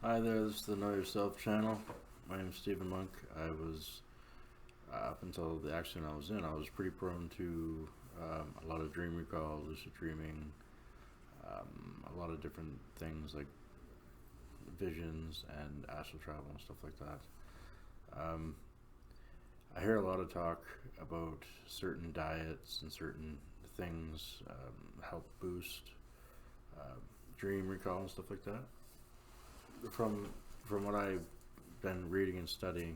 Hi there, this is the Know Yourself channel. My name is Stephen Monk. I was, up until the accident I was pretty prone to a lot of dream recall, lucid dreaming, a lot of different things like visions and astral travel and stuff like that. Um, I hear a lot of talk about certain diets and certain things help boost um, dream recall and stuff like that. From from what I've been reading and studying,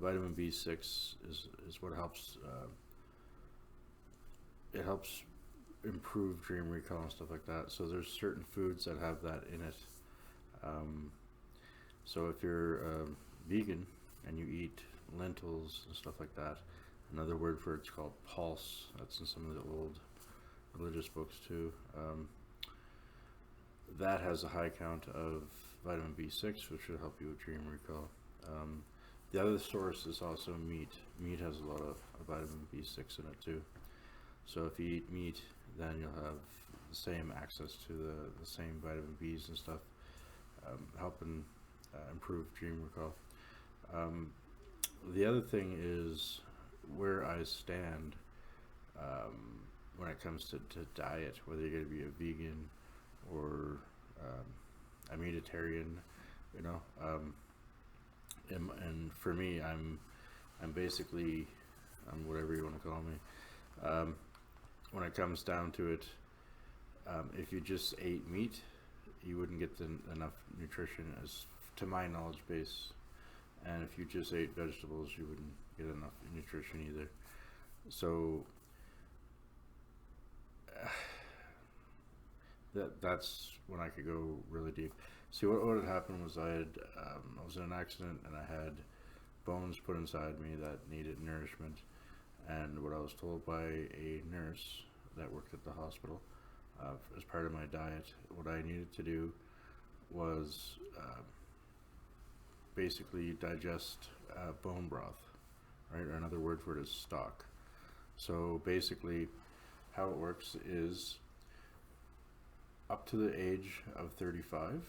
vitamin B6 is what helps. It helps improve dream recall and stuff like that. So there's certain foods that have that in it. Um, so if you're vegan and you eat lentils and stuff like that, another word for it's called pulse. That's in some of the old religious books too. That has a high count of vitamin B6, which should help you with dream recall. The other source is also meat. Meat has a lot of vitamin B6 in it too. So if you eat meat, then you'll have the same access to the same vitamin Bs and stuff, helping improve dream recall. The other thing is where I stand when it comes to diet, whether you're going to be a vegan or a meditarian, you know. And for me, I'm basically whatever you want to call me. When it comes down to it, if you just ate meat, you wouldn't get enough nutrition, as to my knowledge base. And if you just ate vegetables, you wouldn't get enough nutrition either. So that's when I could go really deep. See, what had happened was I was in an accident and I had bones put inside me that needed nourishment. And what I was told by a nurse that worked at the hospital, as part of my diet, what I needed to do was basically digest bone broth, right? Or another word for it is stock. So basically, how it works is up to the age of 35,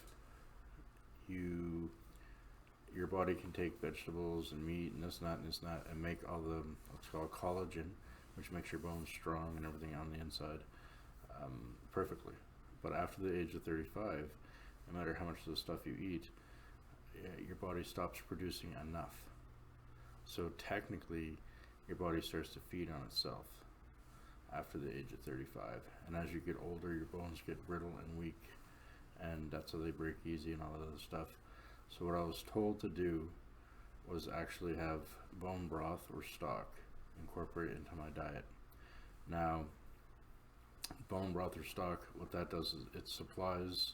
your body can take vegetables and meat and this and that and this and that and make all the what's called collagen, which makes your bones strong and everything on the inside, perfectly. But after the age of 35, no matter how much of the stuff you eat, your body stops producing enough. So technically, your body starts to feed on itself after the age of 35. And as you get older, your bones get brittle and weak, and that's how they break easy and all that other stuff. So what I was told to do was actually have bone broth or stock incorporated into my diet. Now, bone broth or stock, what that does is it supplies,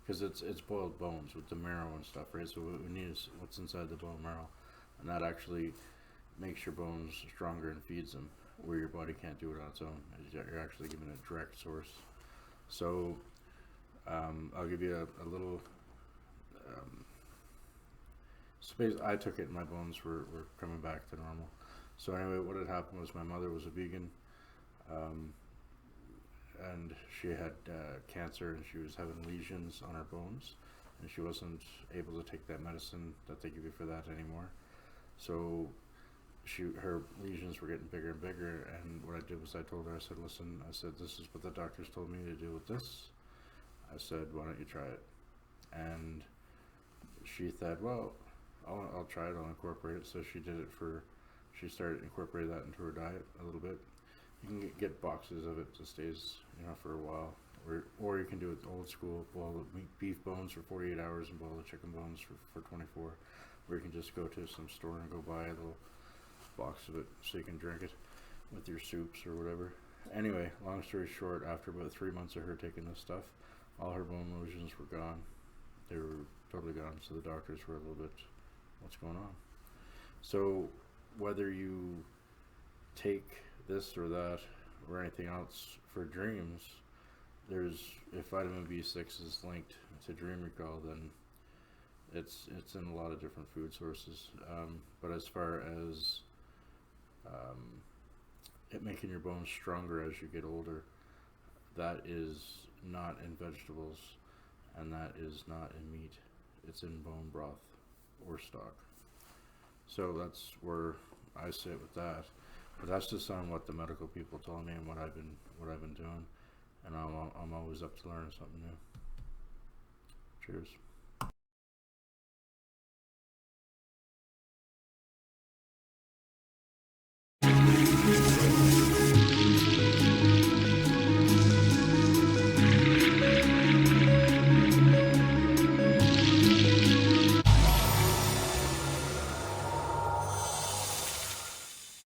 because it's boiled bones with the marrow and stuff, right? So what we need is what's inside the bone marrow, and that actually makes your bones stronger and feeds them, where your body can't do it on its own. You're actually given a direct source. So I'll give you a little space. I took it and my bones were coming back to normal. So anyway, what had happened was my mother was a vegan, and she had cancer, and she was having lesions on her bones, and she wasn't able to take that medicine that they give you for that anymore. So her lesions were getting bigger and bigger, and what I did was I told her, I said, listen, I said, this is what the doctors told me to do with this. I said, why don't you try it? And she said, well, I'll try it, I'll incorporate it. So she started incorporating that into her diet a little bit. You can get boxes of it that stays, for a while. Or you can do it old school, boil the beef bones for 48 hours and boil the chicken bones for 24. Or you can just go to some store and go buy a little box of it so you can drink it with your soups or whatever. Anyway, long story short, after about 3 months of her taking this stuff, all her bone lesions were gone. They were totally gone. So the doctors were a little bit, what's going on? So whether you take this or that or anything else for dreams, if vitamin B6 is linked to dream recall, then it's in a lot of different food sources. But as far as it making your bones stronger as you get older, that is not in vegetables, and that is not in meat. it's in bone broth or stock. So that's where I sit with that. But that's just on what the medical people told me and what I've been doing, and I'm always up to learning something new. Cheers.